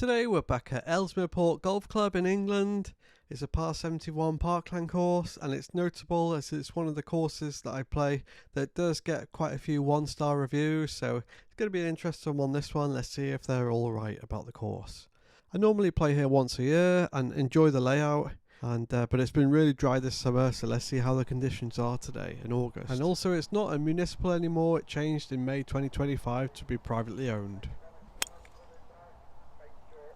Today we're back at Ellesmere Port Golf Club in England. It's a par 71 parkland course, and it's notable as it's one of the courses that I play that does get quite a few one-star reviews, so it's going to be an interesting one this one. Let's see if they're all right about the course. I normally play here once a year and enjoy the layout, but it's been really dry this summer, so let's see how the conditions are today in August. And also it's not a municipal anymore, it changed in May 2025 to be privately owned.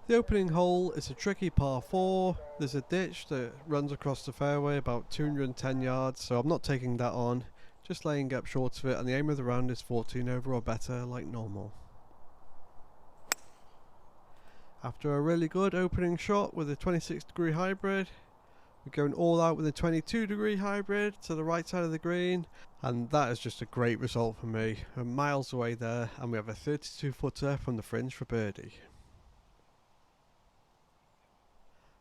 The opening hole is a tricky par 4. There's a ditch that runs across the fairway about 210 yards, so I'm not taking that on, just laying up short of it, and the aim of the round is 14 over or better like normal. After a really good opening shot with a 26-degree hybrid, we're going all out with a 22-degree hybrid to the right side of the green, and that is just a great result for me. We're miles away there, and we have a 32-footer from the fringe for birdie.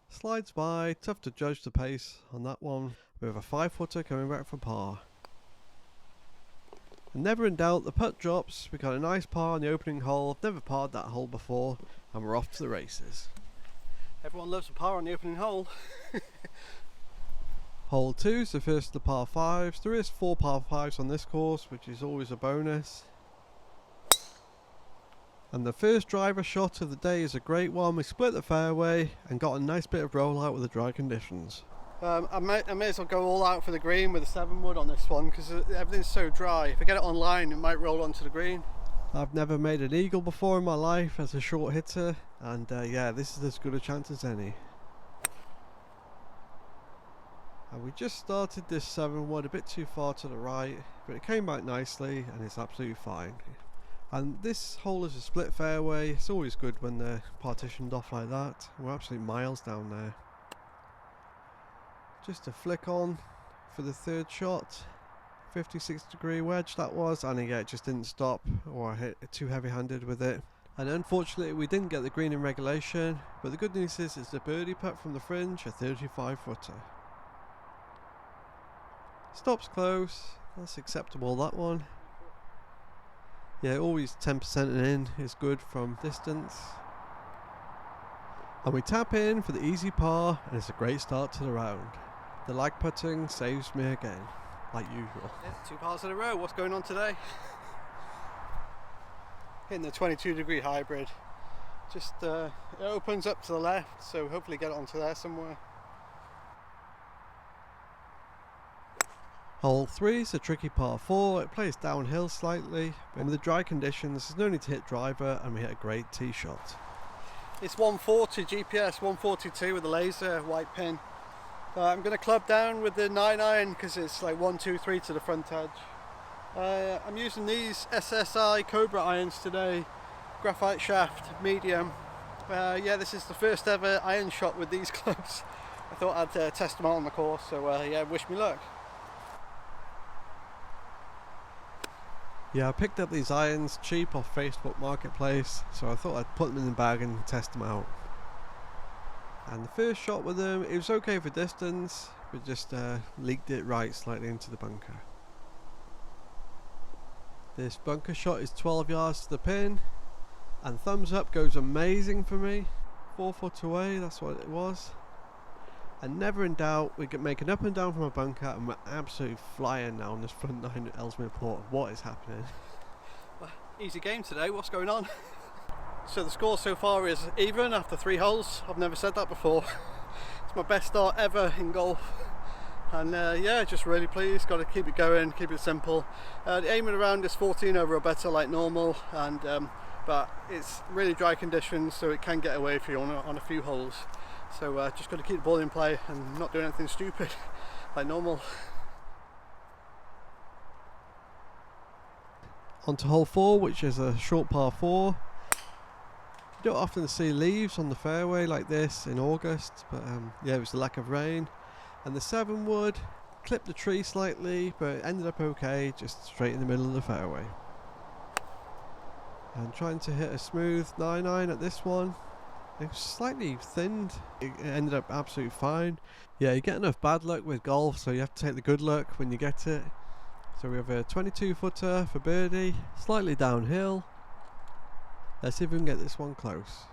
Slides by, tough to judge the pace on that one. We have a 5-footer coming back for par. And never in doubt, the putt drops. We got a nice par on the opening hole. I've never parred that hole before, and we're off to the races. Everyone loves a par on the opening hole. Hole 2 is the first of the par 5s. There is 4 par 5s on this course, which is always a bonus. And the first driver shot of the day is a great one. We split the fairway and got a nice bit of rollout with the dry conditions. I may as well go all out for the green with a 7-wood on this one because everything's so dry. If I get it online, it might roll onto the green. I've never made an eagle before in my life as a short hitter, and yeah, this is as good a chance as any. And we just started this 7-wood a bit too far to the right, but it came back nicely and it's absolutely fine. And this hole is a split fairway. It's always good when they're partitioned off like that. We're absolutely miles down there. Just a flick on for the third shot. 56-degree wedge that was, and yeah, it just didn't stop, or I hit it too heavy-handed with it. And unfortunately we didn't get the green in regulation, but the good news is it's a birdie putt from the fringe, a 35-footer. Stops close, that's acceptable, that one. Yeah, always 10% in is good from distance. And we tap in for the easy par, and it's a great start to the round. The lag putting saves me again, like usual. Yeah, 2 pars in a row. What's going on today? Hitting the 22-degree hybrid. Just it opens up to the left, so hopefully get it onto there somewhere. Hole 3 is a tricky par 4. It plays downhill slightly, but with the dry conditions there's no need to hit driver, and we hit a great tee shot. It's 140 GPS, 142 with a laser white pin. I'm going to club down with the 9-iron because it's like 1, 2, 3 to the front edge. I'm using these SSI Cobra irons today, graphite shaft, medium. Yeah, this is the first ever iron shot with these clubs. I thought I'd test them out on the course, so yeah, wish me luck. Yeah, I picked up these irons cheap off Facebook Marketplace, so I thought I'd put them in the bag and test them out. And the first shot with them, it was okay for distance, but just leaked it right slightly into the bunker. This bunker shot is 12 yards to the pin, and thumbs up goes amazing for me. 4 foot away, that's what it was. And never in doubt, we can make an up and down from a bunker, and we're absolutely flying now on this front 9 at Ellesmere Port. What is happening? Well, easy game today, what's going on? So the score so far is even after 3 holes. I've never said that before. It's my best start ever in golf. And yeah, just really pleased, got to keep it going, keep it simple. The aim of the round is 14 over or better like normal, and but it's really dry conditions, so it can get away for you on a few holes. So just got to keep the ball in play and not doing anything stupid like normal. On to hole 4, which is a short par 4. You don't often see leaves on the fairway like this in August, but yeah, it was the lack of rain. And the 7-wood clipped the tree slightly, but it ended up okay, just straight in the middle of the fairway. And trying to hit a smooth 9-iron at this one. It was slightly thinned. It ended up absolutely fine. Yeah, you get enough bad luck with golf, so you have to take the good luck when you get it. So we have a 22-footer for birdie, slightly downhill. Let's see if we can get this one close.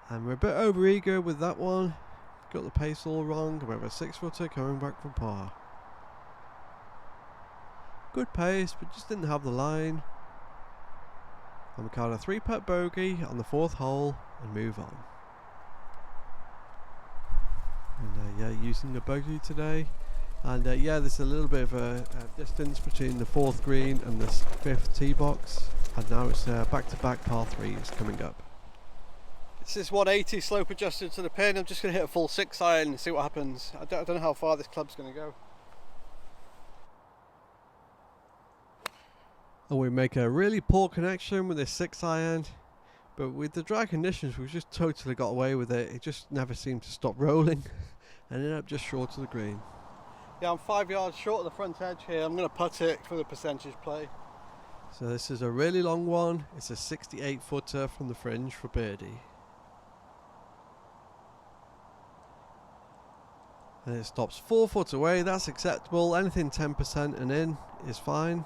And we're a bit over eager with that one. Got the pace all wrong. We have a 6-footer coming back from par. Good pace, but just didn't have the line. And we caught a 3-putt bogey on the 4th hole and move on. And yeah, using the bogey today. And yeah, there's a little bit of a distance between the 4th green and the 5th tee box. And now it's back-to-back par 3s coming up. This is 180 slope adjusted to the pin. I'm just going to hit a full 6-iron and see what happens. I don't know how far this club's going to go. And we make a really poor connection with this 6-iron. But with the dry conditions, we just totally got away with it. It just never seemed to stop rolling. And ended up just short of the green. Yeah, I'm 5 yards short of the front edge here. I'm going to putt it for the percentage play. So this is a really long one. It's a 68-footer from the fringe for birdie. And it stops 4 foot away. That's acceptable. Anything 10% and in is fine.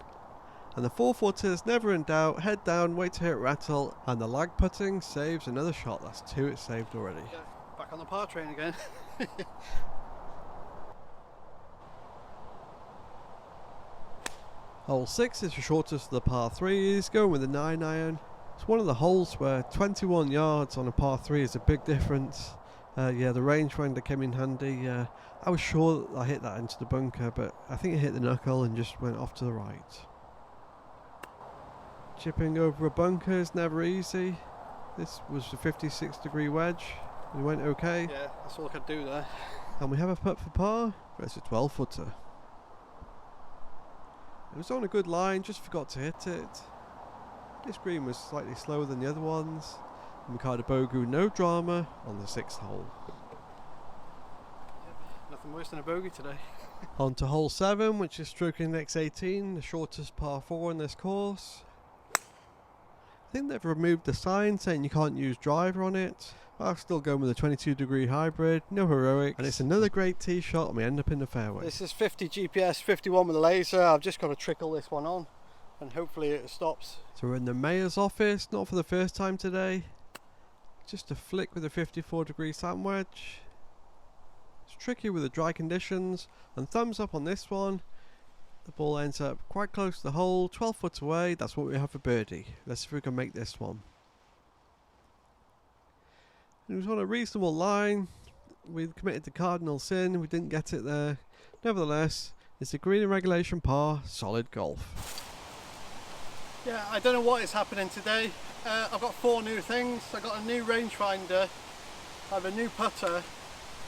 And the 4-footer's never in doubt. Head down, wait to hit rattle, and the lag putting saves another shot. That's 2 it's saved already. Yeah, back on the par train again. Hole 6 is the shortest of the par 3s, going with a 9-iron. It's one of the holes where 21 yards on a par 3 is a big difference. Yeah, the rangefinder came in handy. I was sure that I hit that into the bunker, but I think it hit the knuckle and just went off to the right. Chipping over a bunker is never easy. This was a 56-degree wedge. It went okay. Yeah, that's all I could do there. And we have a putt for par. It's a 12-footer. It was on a good line, just forgot to hit it. This green was slightly slower than the other ones. And we caught a bogey, no drama, on the 6th hole. Nothing worse than a bogey today. On to hole 7, which is stroking next 18, the shortest par 4 in this course. I think they've removed the sign saying you can't use driver on it. I'm still going with a 22-degree hybrid, no heroics. And it's another great tee shot and we end up in the fairway. This is 50 GPS, 51 with a laser. I've just got to trickle this one on and hopefully it stops. So we're in the mayor's office, not for the first time today. Just a flick with a 54-degree sand wedge. It's tricky with the dry conditions, and thumbs up on this one. The ball ends up quite close to the hole, 12 foot away. That's what we have for birdie. Let's see if we can make this one. It was on a reasonable line. We committed the cardinal sin. We didn't get it there. Nevertheless, it's a green and regulation par, solid golf. Yeah, I don't know what is happening today. I've got 4 new things. I've got a new rangefinder, I have a new putter,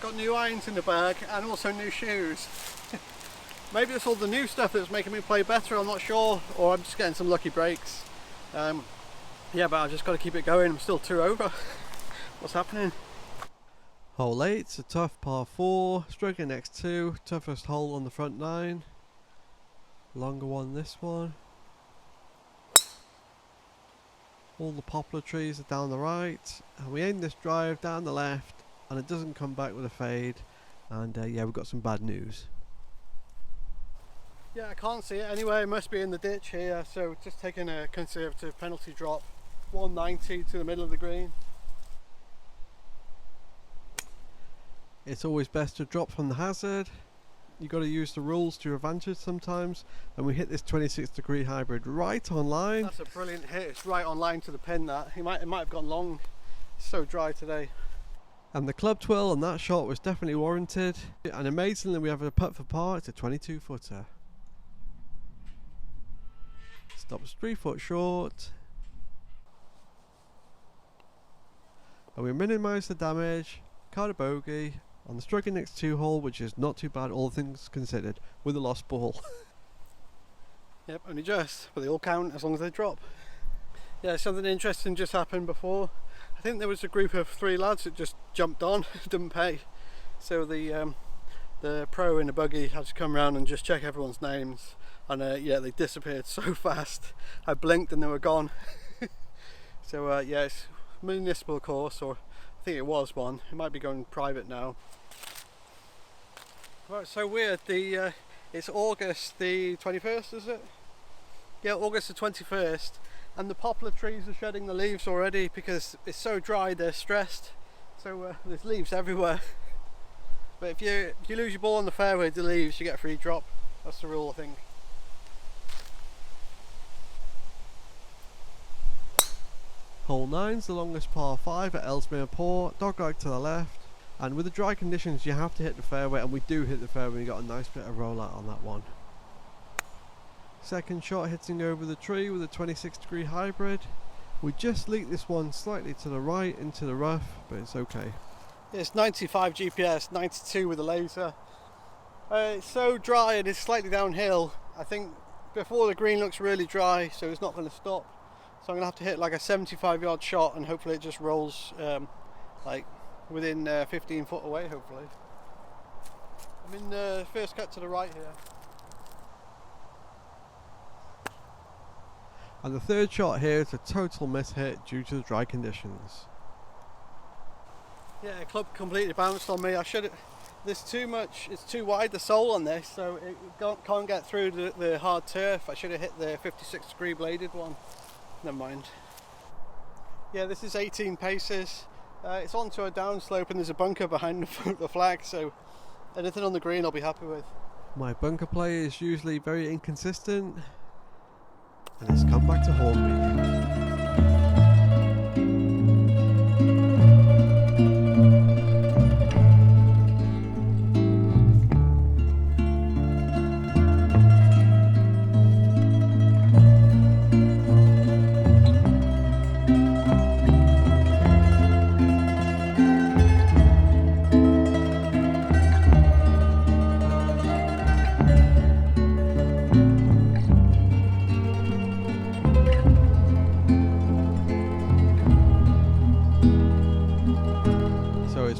got new irons in the bag, and also new shoes. Maybe it's all the new stuff that's making me play better, I'm not sure, or I'm just getting some lucky breaks. Yeah, but I've just got to keep it going. I'm still 2 over. What's happening? Hole 8, it's a tough par 4, stroking next 2, toughest hole on the front 9. Longer one this one. All the poplar trees are down the right, and we aim this drive down the left, and it doesn't come back with a fade. And yeah, we've got some bad news. Yeah, I can't see it anyway. It must be in the ditch here, so just taking a conservative penalty drop. 190 to the middle of the green. It's always best to drop from the hazard. You've got to use the rules to your advantage sometimes, and we hit this 26-degree hybrid right on line. That's a brilliant hit. It's right on line to the pin. That it might have gone long. It's so dry today. And the club twirl on that shot was definitely warranted. And amazingly, we have a putt for par. It's a 22-footer. Stops 3 foot short. And we minimise the damage. Caught a bogey on the stroking next 2 hole, which is not too bad, all things considered, with a lost ball. Yep, only just, but they all count as long as they drop. Yeah, something interesting just happened before. I think there was a group of 3 lads that just jumped on, didn't pay. So the pro in the buggy had to come around and just check everyone's names. And yeah, they disappeared so fast. I blinked and they were gone. So yeah, it's a municipal course, or I think it was one. It might be going private now. Right, so weird. It's August the 21st, is it? Yeah, August the 21st, and the poplar trees are shedding the leaves already because it's so dry. They're stressed. so there's leaves everywhere. But if you lose your ball on the fairway, the leaves, you get a free drop. That's the rule, I think. Hole 9's the longest par 5 at Ellesmere Port, dogleg to the left, and with the dry conditions you have to hit the fairway, and we do hit the fairway. We got a nice bit of rollout on that one. Second shot hitting over the tree with a 26-degree hybrid. We just leaked this one slightly to the right into the rough, but it's okay. It's 95 GPS, 92 with a laser. It's so dry and it's slightly downhill. I think before the green looks really dry, so it's not going to stop. So I'm going to have to hit like a 75-yard shot, and hopefully it just rolls like within 15 foot away, hopefully. I'm in the first cut to the right here. And the third shot here is a total miss hit due to the dry conditions. Yeah, club completely bounced on me. There's too much, it's too wide the sole on this, so it can't get through the hard turf. I should have hit the 56-degree bladed one. Never mind. Yeah, this is 18 paces. It's onto a downslope and there's a bunker behind the flag, so anything on the green I'll be happy with. My bunker play is usually very inconsistent, and it's come back to haunt me.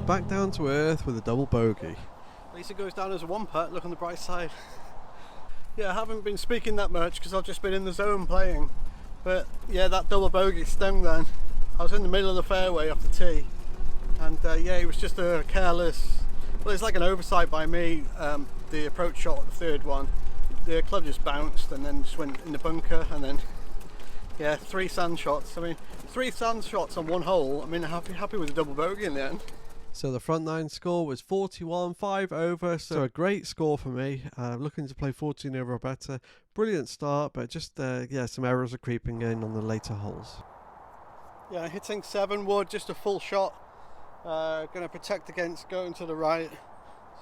Back down to earth with a double bogey. At least it goes down as a one putt, look on the bright side. Yeah, I haven't been speaking that much because I've just been in the zone playing. But yeah, that double bogey stung then. I was in the middle of the fairway off the tee. And yeah, it was just a careless, well, it's like an oversight by me. The approach shot, the third one, the club just bounced and then just went in the bunker, and then yeah, 3 sand shots. I mean, 3 sand shots on one hole. I mean, happy with a double bogey in the end. So the front 9 score was 41, 5 over, so a great score for me. Looking to play 14 over or better. Brilliant start, but just yeah, some errors are creeping in on the later holes. Yeah, hitting 7 wood, just a full shot. Going to protect against going to the right,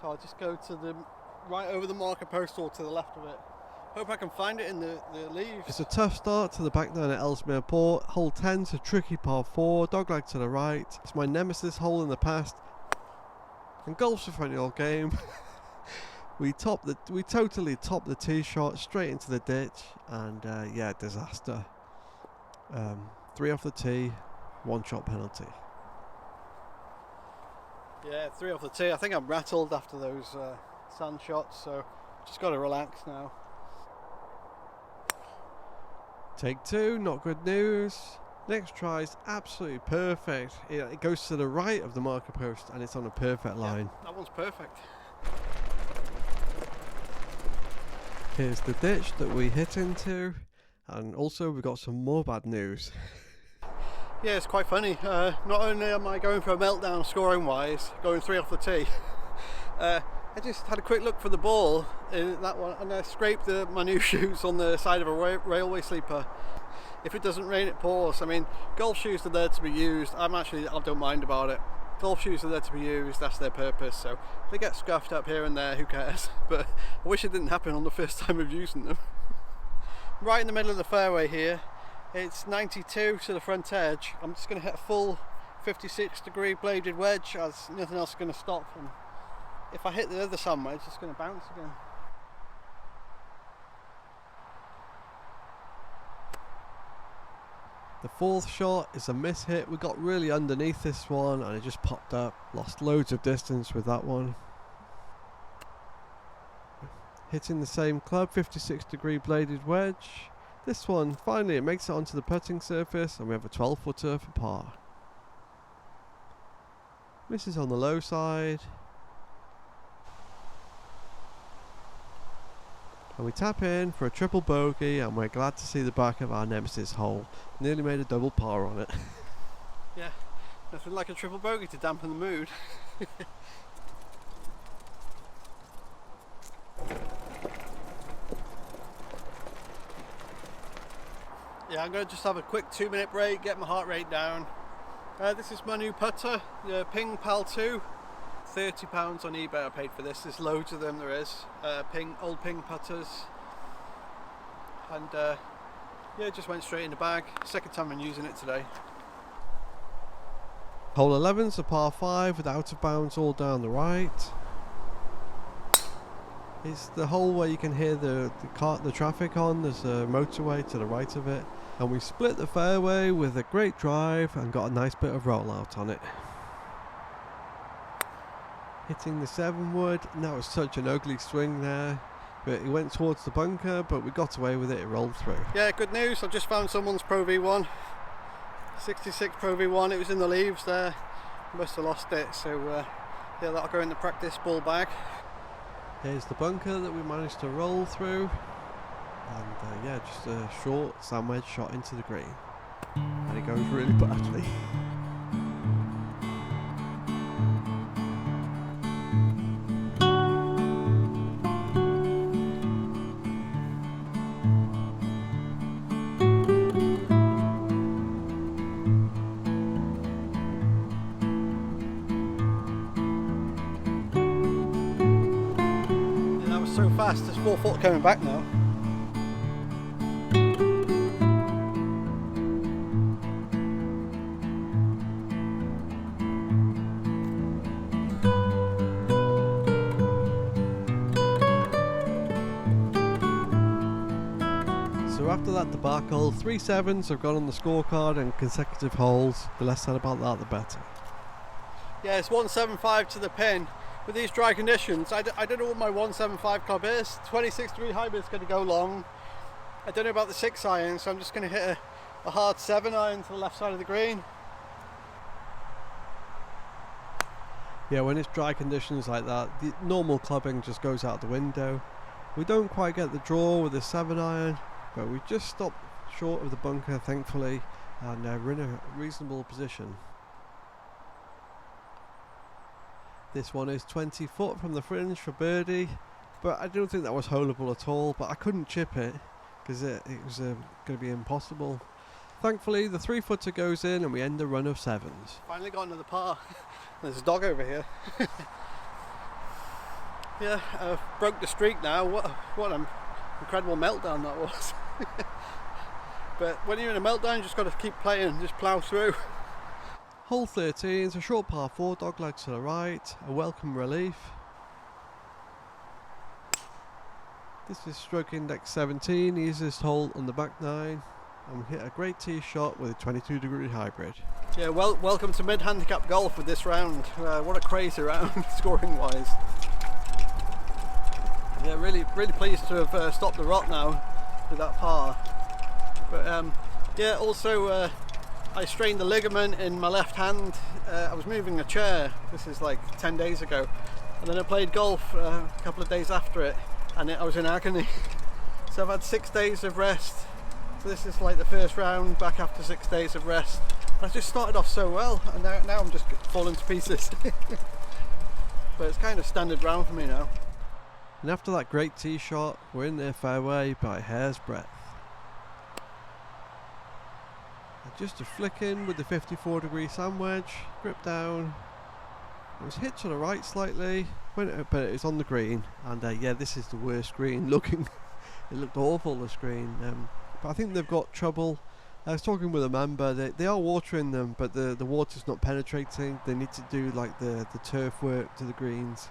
so I'll just go to the right over the marker post or to the left of it. Hope I can find it in the leaves. It's a tough start to the back 9 at Ellesmere Port. Hole 10's a tricky par 4, dogleg to the right. It's my nemesis hole in the past. And golf's a funny old game. we totally topped the tee shot straight into the ditch, and yeah, disaster. 3 off the tee, 1 shot penalty. Yeah, 3 off the tee. I think I'm rattled after those sand shots, so just got to relax now. Take 2, not good news. Next try is absolutely perfect. It goes to the right of the marker post and it's on a perfect line. Yeah, that one's perfect. Here's the ditch that we hit into, and also we've got some more bad news. Yeah, it's quite funny. Not only am I going for a meltdown scoring wise, going 3 off the tee, I just had a quick look for the ball in that one, and I scraped my new shoes on the side of a railway sleeper. If it doesn't rain, it pours. I mean, golf shoes are there to be used. I don't mind about it. Golf shoes are there to be used, that's their purpose. So if they get scuffed up here and there, who cares? But I wish it didn't happen on the first time of using them. Right in the middle of the fairway here, it's 92 to the front edge. I'm just going to hit a full 56-degree bladed wedge, as nothing else is going to stop. And if I hit the other sand wedge, it's going to bounce again. The 4th shot is a miss hit. We got really underneath this one and it just popped up. Lost loads of distance with that one. Hitting the same club, 56-degree bladed wedge. This one, finally it makes it onto the putting surface and we have a 12-footer for par. Misses on the low side. And we tap in for a triple bogey, and we're glad to see the back of our nemesis hole. Nearly made a double par on it. Yeah, Nothing like a triple bogey to dampen the mood. Yeah, I'm going to just have a quick 2-minute break, get my heart rate down. This is my new putter, the Ping Pal 2. £30 on eBay I paid for this. There's loads of them, there is. Old Ping putters. And yeah, it just went straight in the bag. Second time I'm using it today. Hole 11's a par 5 with out of bounds all down the right. It's the hole where you can hear the traffic on. There's a motorway to the right of it. And we split the fairway with a great drive and got a nice bit of rollout on it. Hitting the 7-wood, and that was such an ugly swing there. But it went towards the bunker, but we got away with it, it rolled through. Yeah, good news, I've just found someone's Pro V1. 66 Pro V1, it was in the leaves there. Must have lost it, so yeah, that'll go in the practice ball bag. Here's the bunker that we managed to roll through. And yeah, just a short sandwich shot into the green. And it goes really badly. Yeah, that was so fast, there's 4 foot coming back now. So after that debacle, 3 7s have gone on the scorecard and consecutive holes. The less said about that, the better. Yeah, it's 175 to the pin. With these dry conditions, I don't know what my 175 club is. 26 degree hybrid's going to go long. I don't know about the 6 iron, so I'm just going to hit a hard 7 iron to the left side of the green. Yeah, when it's dry conditions like that, the normal clubbing just goes out the window. We don't quite get the draw with the 7 iron, but we just stopped short of the bunker, thankfully, and we're in a reasonable position. This one is 20 foot from the fringe for birdie, but I don't think that was holeable at all, but I couldn't chip it because it was going to be impossible. Thankfully, the 3-footer goes in and we end the run of 7s. Finally got another par. There's a dog over here. Yeah, broke the streak now. What an incredible meltdown that was. But when you're in a meltdown, you just got to keep playing, just plough through. Hole 13 is a short par 4, doglegs to the right, a welcome relief. This is stroke index 17, easiest hole on the back 9, and we hit a great tee shot with a 22 degree hybrid. Yeah, welcome to mid-handicap golf with this round. What a crazy round, scoring wise. Yeah, really pleased to have stopped the rot now with that par. But yeah, also I strained the ligament in my left hand. I was moving a chair, this is like 10 days ago, and then I played golf a couple of days after it, and I was in agony. So I've had 6 days of rest. So this is like the first round back after 6 days of rest. I just started off so well, and now I'm just falling to pieces. But it's kind of standard round for me now. And after that great tee shot, we're in their fairway by a hair's breadth. And just a flick in with the 54 degree sand wedge, grip down. It was hit to the right slightly, but it was on the green. And yeah, this is the worst green looking. It looked awful, the screen. But I think they've got trouble. I was talking with a member, they are watering them, but the water's not penetrating. They need to do like the turf work to the greens.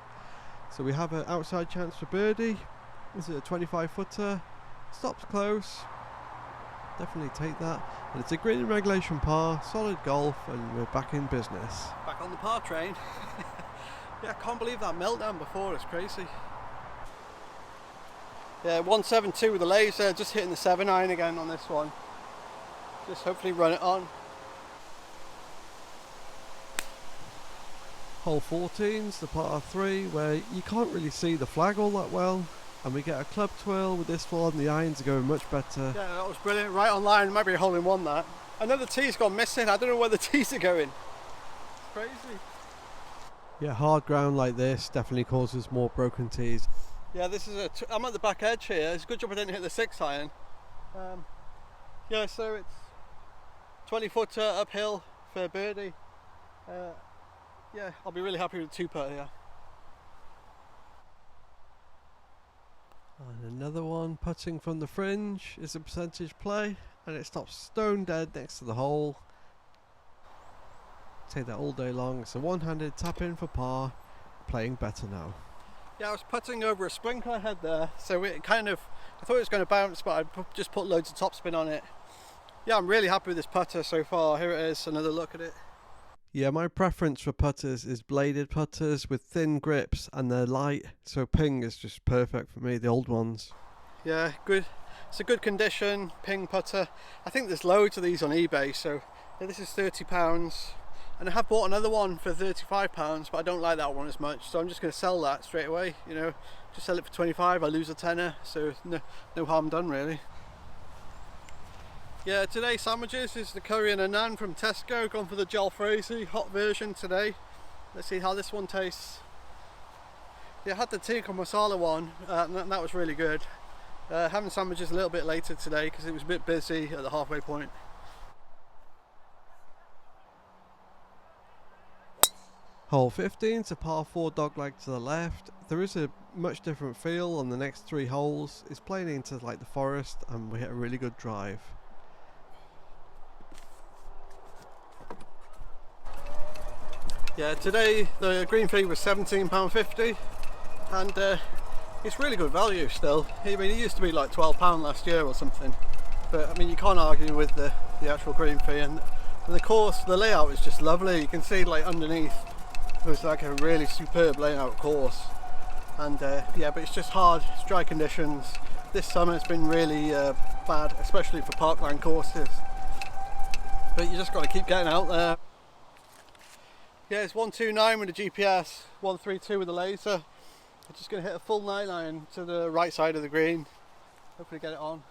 So we have an outside chance for birdie. This is a 25 footer, stops close, definitely take that. And it's a green and regulation par, solid golf, and we're back in business. Back on the par train. Yeah, I can't believe that meltdown before, it's crazy. Yeah, 172 with the laser, just hitting the 7 iron again on this one. Just hopefully run it on. Hole 14's the par 3, where you can't really see the flag all that well, and we get a club twirl with this one. The irons are going much better. Yeah, that was brilliant, right on line. Might be a hole in one that. Another tee's gone missing, I don't know where the tees are going. crazy. Yeah, hard ground like this definitely causes more broken tees. Yeah, this is I'm at the back edge here. It's a good job I didn't hit the 6 iron. Yeah, so it's 20-footer uphill for birdie. Yeah, I'll be really happy with the 2-putt here. And another one putting from the fringe is a percentage play, and it stops stone dead next to the hole. Take that all day long. It's a one-handed tap in for par, playing better now. Yeah, I was putting over a sprinkler head there, so it kind of, I thought it was going to bounce, but I just put loads of topspin on it. Yeah, I'm really happy with this putter so far. Here it is, another look at it. Yeah, my preference for putters is bladed putters with thin grips, and they're light, so ping is just perfect for me, the old ones. Yeah, good. It's a good condition ping putter. I think there's loads of these on eBay, so yeah, this is £30, and I have bought another one for £35, but I don't like that one as much, so I'm just going to sell that straight away. You know, just sell it for 25. I lose a tenner, so no harm done really. Yeah, today's sandwiches is the curry and a naan from Tesco. Gone for the jalfrezi hot version today. Let's see how this one tastes. Yeah, I had the tikka masala one, and that was really good. Having sandwiches a little bit later today because it was a bit busy at the halfway point. Hole 15 is a par 4 dogleg to the left. There is a much different feel on the next 3 holes. It's playing into like the forest, and we hit a really good drive. Yeah, today the green fee was £17.50, and it's really good value still. I mean, it used to be like £12 last year or something, but I mean, you can't argue with the actual green fee, and the course, the layout is just lovely. You can see like underneath there's like a really superb layout course, and yeah, but it's just hard, it's dry conditions. This summer it's been really bad, especially for parkland courses, but you just got to keep getting out there. Yeah, it's 129 with the GPS, 132 with the laser. I'm just going to hit a full 9 iron to the right side of the green. Hopefully get it on.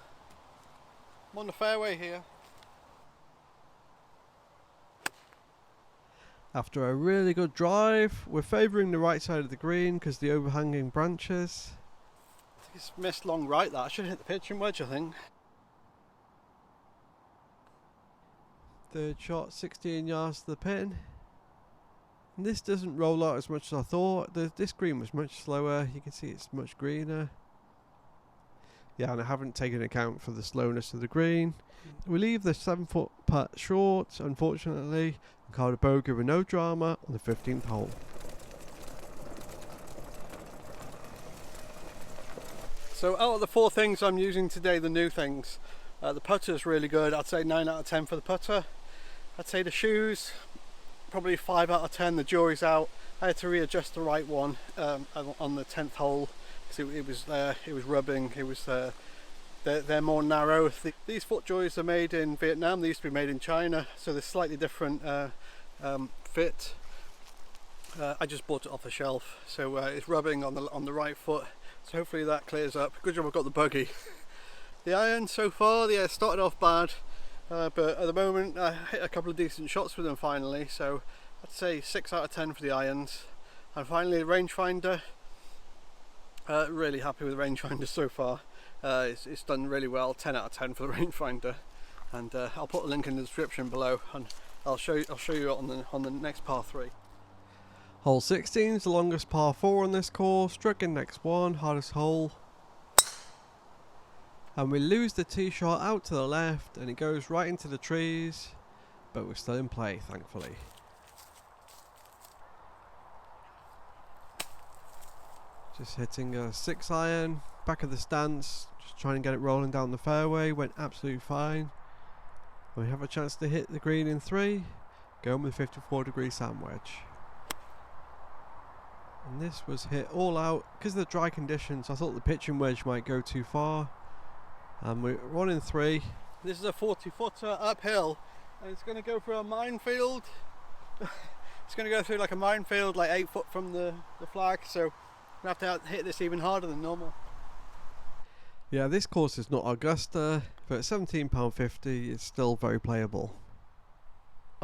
I'm on the fairway here. After a really good drive, we're favouring the right side of the green because the overhanging branches. I think it's missed long right that. I should hit the pitching wedge, I think. Third shot, 16 yards to the pin. And this doesn't roll out as much as I thought. This green was much slower. You can see it's much greener. Yeah, and I haven't taken account for the slowness of the green. We leave the 7-foot putt short, unfortunately, and called a bogey with no drama on the 15th hole. So out of the 4 things I'm using today, the new things, the putter is really good. I'd say 9 out of 10 for the putter. I'd say the shoes, probably 5 out of 10. The jury's out. I had to readjust the right one on the 10th hole because it was rubbing. It was they're more narrow. These foot joys are made in Vietnam. They used to be made in China, so they're slightly different fit. I just bought it off the shelf, so it's rubbing on the right foot. So hopefully that clears up. Good job I've got the buggy. The irons so far, yeah, started off bad. But at the moment I hit a couple of decent shots with them finally, so I'd say 6 out of 10 for the irons. And finally the rangefinder, really happy with the rangefinder so far. It's done really well, 10 out of 10 for the rangefinder, and I'll put a link in the description below, and I'll show you on the next par 3. Hole 16 is the longest par 4 on this course. Struck in next one, hardest hole. And we lose the tee shot out to the left, and it goes right into the trees, but we're still in play, thankfully. Just hitting a 6 iron, back of the stance, just trying to get it rolling down the fairway. Went absolutely fine. We have a chance to hit the green in 3, going with 54-degree sand wedge. And this was hit all out because of the dry conditions. I thought the pitching wedge might go too far. And we're 1 in 3. This is a 40-footer uphill, and it's going to go through a minefield. It's going to go through like a minefield, like 8 foot from the flag, so we have to hit this even harder than normal. Yeah, this course is not Augusta, but at £17.50 it's still very playable.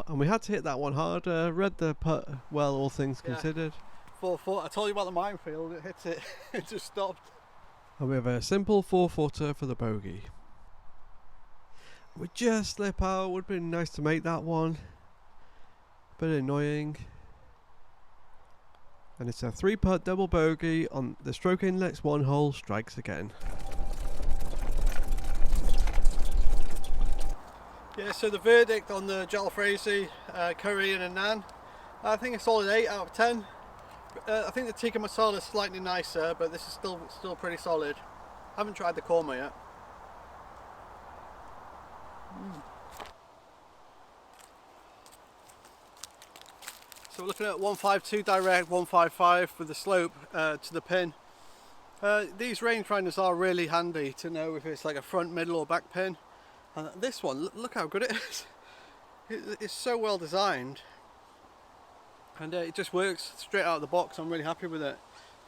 and we had to hit that one harder. Read the putt well, all things considered. 4-foot. I told you about the minefield. It hits it. It just stopped. And we have a simple 4-footer for the bogey. We just slip out. Would have been nice to make that one. Bit annoying. And it's a 3-putt double bogey on the stroke inlet's 1 hole. Strikes again. Yeah, so the verdict on the jalfrezi, curry and a naan, I think a solid 8 out of 10. I think the tikka masala is slightly nicer, but this is still pretty solid. I haven't tried the korma yet. So we're looking at 152 direct, 155 with the slope to the pin. These rangefinders are really handy to know if it's like a front, middle or back pin. And this one, look how good it is. It's so well designed. And it just works straight out of the box. I'm really happy with it.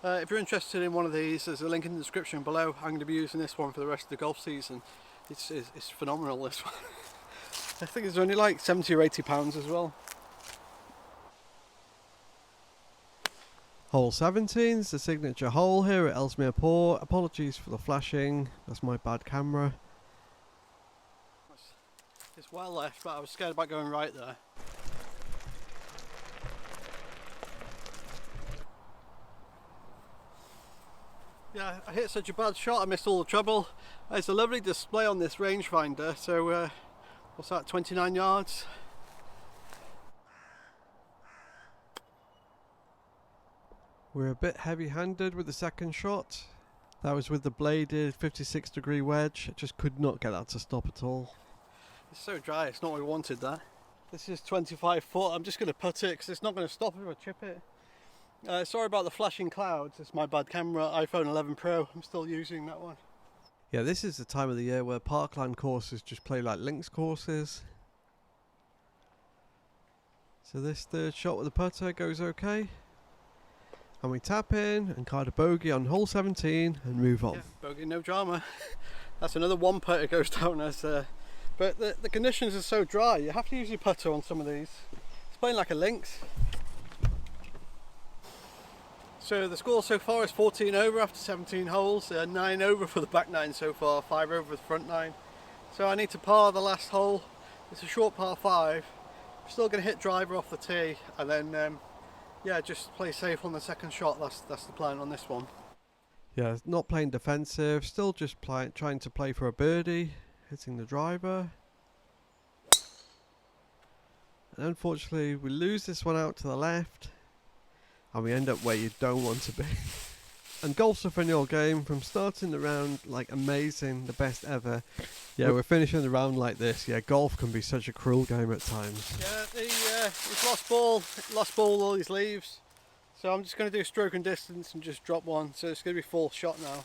If you're interested in one of these, there's a link in the description below. I'm going to be using this one for the rest of the golf season. It's phenomenal, this one. I think it's only like 70 or 80 pounds as well. Hole 17 is the signature hole here at Ellesmere Port. Apologies for the flashing, that's my bad camera. It's well left, but I was scared about going right there. Yeah, I hit such a bad shot, I missed all the trouble. There's a lovely display on this rangefinder, so what's that, 29 yards? We're a bit heavy-handed with the second shot. That was with the bladed 56-degree wedge. Just could not get that to stop at all. It's so dry, it's not what we wanted that. This is 25 foot, I'm just going to putt it because it's not going to stop if I chip it. Sorry about the flashing clouds, it's my bad camera, iPhone 11 Pro, I'm still using that one. Yeah, this is the time of the year where parkland courses just play like links courses. So this third shot with the putter goes okay. And we tap in and card a bogey on hole 17 and move on. Yeah, bogey, no drama. That's another one putter goes down as... but the conditions are so dry, you have to use your putter on some of these. It's playing like a links. So the score so far is 14 over after 17 holes, 9 over for the back 9 so far, 5 over the front 9. So I need to par the last hole. It's a short par 5. I'm still going to hit driver off the tee and then yeah, just play safe on the second shot. That's the plan on this one. Yeah, not playing defensive, still just trying to play for a birdie, hitting the driver. And unfortunately we lose this one out to the left. And we end up where you don't want to be. And golf's a fun old game. From starting the round like amazing, the best ever. Yeah, we're finishing the round like this. Yeah, golf can be such a cruel game at times. Yeah, it's lost ball, all these leaves. So I'm just going to do stroke and distance and just drop one. So it's going to be full shot now.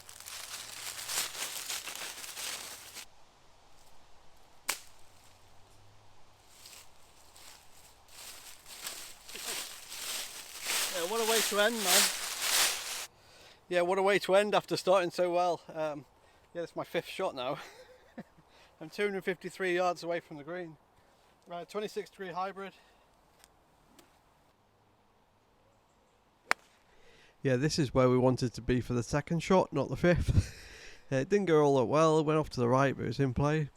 Yeah, what a way to end, man. Yeah, what a way to end after starting so well. Yeah, that's my 5th shot now. I'm 253 yards away from the green. Right, 26-degree hybrid. Yeah, this is where we wanted to be for the second shot, not the 5th. Yeah, it didn't go all that well. It went off to the right, but it was in play.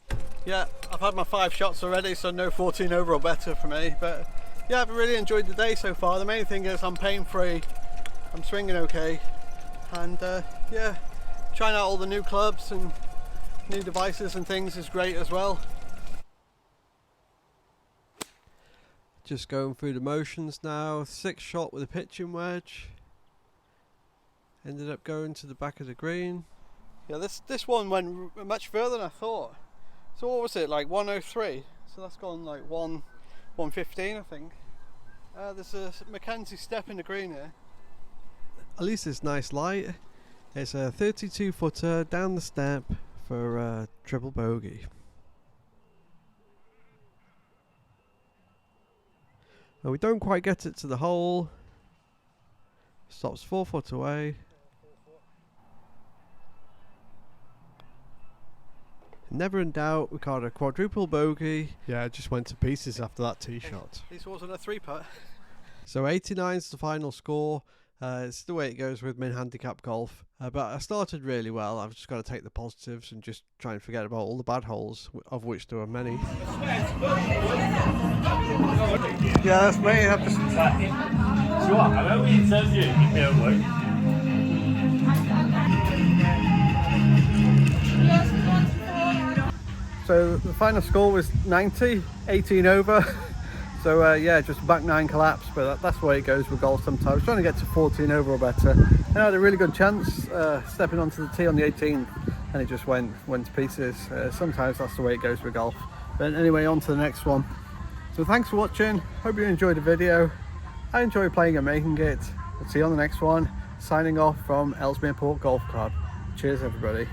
Yeah, I've had my 5 shots already, so no 14 over or better for me. But yeah, I've really enjoyed the day so far. The main thing is I'm pain free. I'm swinging okay. And yeah, trying out all the new clubs and new devices and things is great as well. Just going through the motions now. 6th shot with a pitching wedge. Ended up going to the back of the green. Yeah, this one went much further than I thought. So what was it, like 103? So that's gone like 115, I think. There's a Mackenzie step in the green here. At least it's nice light. It's a 32-footer down the step for a triple bogey. And we don't quite get it to the hole. Stops 4 foot away. Never in doubt, we got a quadruple bogey. Yeah, it just went to pieces after that tee shot. This wasn't a 3-putt. So 89 is the final score. It's the way it goes with min handicap golf. But I started really well. I've just got to take the positives and just try and forget about all the bad holes, of which there are many. Yeah, that's me. I've just... So the final score was 90, 18 over. So yeah, just back 9 collapsed, but that's the way it goes with golf sometimes. I was trying to get to 14 over or better. And I had a really good chance stepping onto the tee on the 18th, and it just went to pieces. Sometimes that's the way it goes with golf. But anyway, on to the next one. So thanks for watching. Hope you enjoyed the video. I enjoy playing and making it. I'll see you on the next one. Signing off from Ellesmere Port Golf Club. Cheers everybody.